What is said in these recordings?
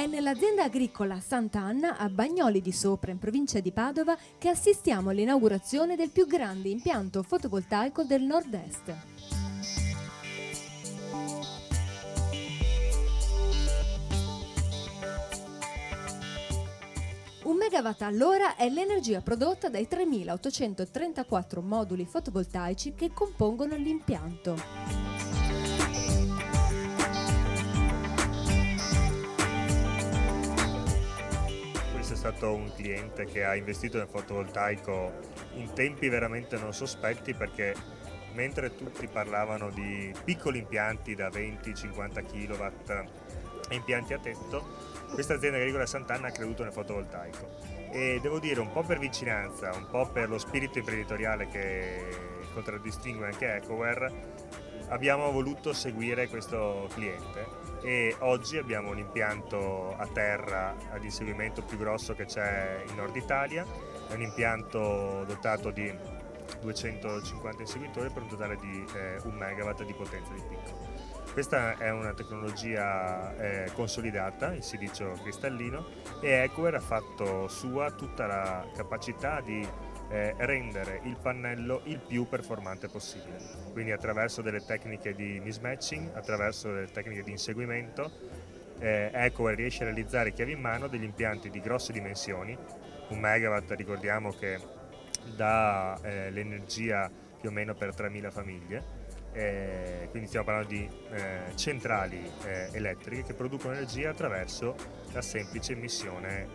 È nell'azienda agricola Sant'Anna a Bagnoli di Sopra, in provincia di Padova, che assistiamo all'inaugurazione del più grande impianto fotovoltaico del nord-est. Un megawatt all'ora è l'energia prodotta dai 3.834 moduli fotovoltaici che compongono l'impianto. È stato un cliente che ha investito nel fotovoltaico in tempi veramente non sospetti, perché mentre tutti parlavano di piccoli impianti da 20-50 kW e impianti a tetto, questa azienda agricola Sant'Anna ha creduto nel fotovoltaico e devo dire, un po' per vicinanza, un po' per lo spirito imprenditoriale che contraddistingue anche Ecoware, abbiamo voluto seguire questo cliente e oggi abbiamo un impianto a terra ad inseguimento più grosso che c'è in Nord Italia. È un impianto dotato di 250 inseguitori per un totale di 1 megawatt di potenza di picco. Questa è una tecnologia consolidata, il silicio cristallino, e Ecoware ha fatto sua tutta la capacità di rendere il pannello il più performante possibile, quindi attraverso delle tecniche di mismatching, attraverso delle tecniche di inseguimento, Ecoware riesce a realizzare chiave in mano degli impianti di grosse dimensioni. 1 megawatt, ricordiamo che dà l'energia più o meno per 3.000 famiglie, quindi stiamo parlando di centrali elettriche che producono energia attraverso la semplice emissione,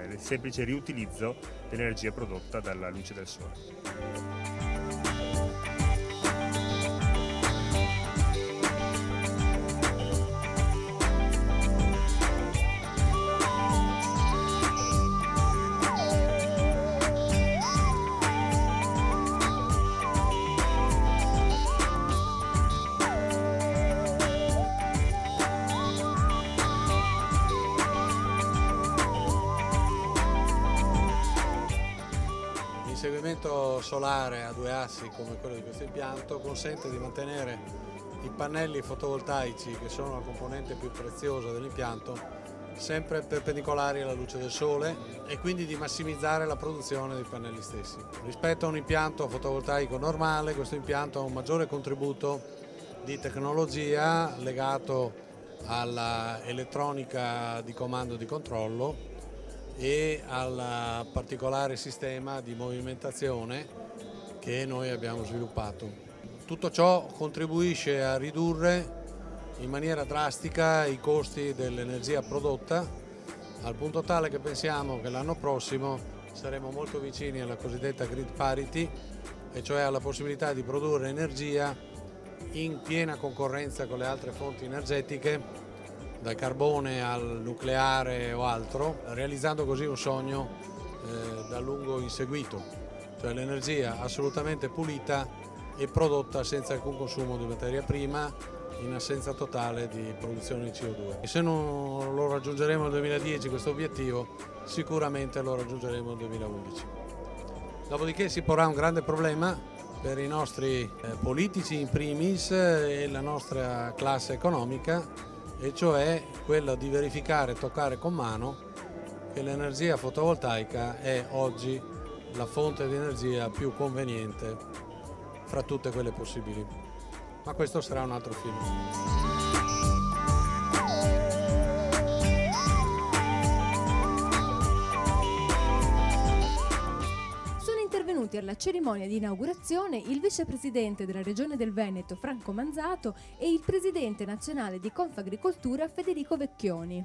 il semplice riutilizzo dell'energia prodotta dalla luce del sole. L'inseguimento solare a 2 assi come quello di questo impianto consente di mantenere i pannelli fotovoltaici, che sono la componente più preziosa dell'impianto, sempre perpendicolari alla luce del sole e quindi di massimizzare la produzione dei pannelli stessi. Rispetto a un impianto fotovoltaico normale, questo impianto ha un maggiore contributo di tecnologia legato alla elettronica di comando e di controllo e al particolare sistema di movimentazione che noi abbiamo sviluppato. Tutto ciò contribuisce a ridurre in maniera drastica i costi dell'energia prodotta, al punto tale che pensiamo che l'anno prossimo saremo molto vicini alla cosiddetta grid parity, e cioè alla possibilità di produrre energia in piena concorrenza con le altre fonti energetiche, dal carbone al nucleare o altro, realizzando così un sogno da lungo inseguito, cioè l'energia assolutamente pulita e prodotta senza alcun consumo di materia prima, in assenza totale di produzione di CO2. E se non lo raggiungeremo nel 2010 questo obiettivo, sicuramente lo raggiungeremo nel 2011. Dopodiché si porrà un grande problema per i nostri politici in primis e la nostra classe economica, e cioè quello di verificare e toccare con mano che l'energia fotovoltaica è oggi la fonte di energia più conveniente fra tutte quelle possibili. Ma questo sarà un altro film. Intervenuti alla cerimonia di inaugurazione il vicepresidente della Regione del Veneto Franco Manzato e il presidente nazionale di Confagricoltura Federico Vecchioni.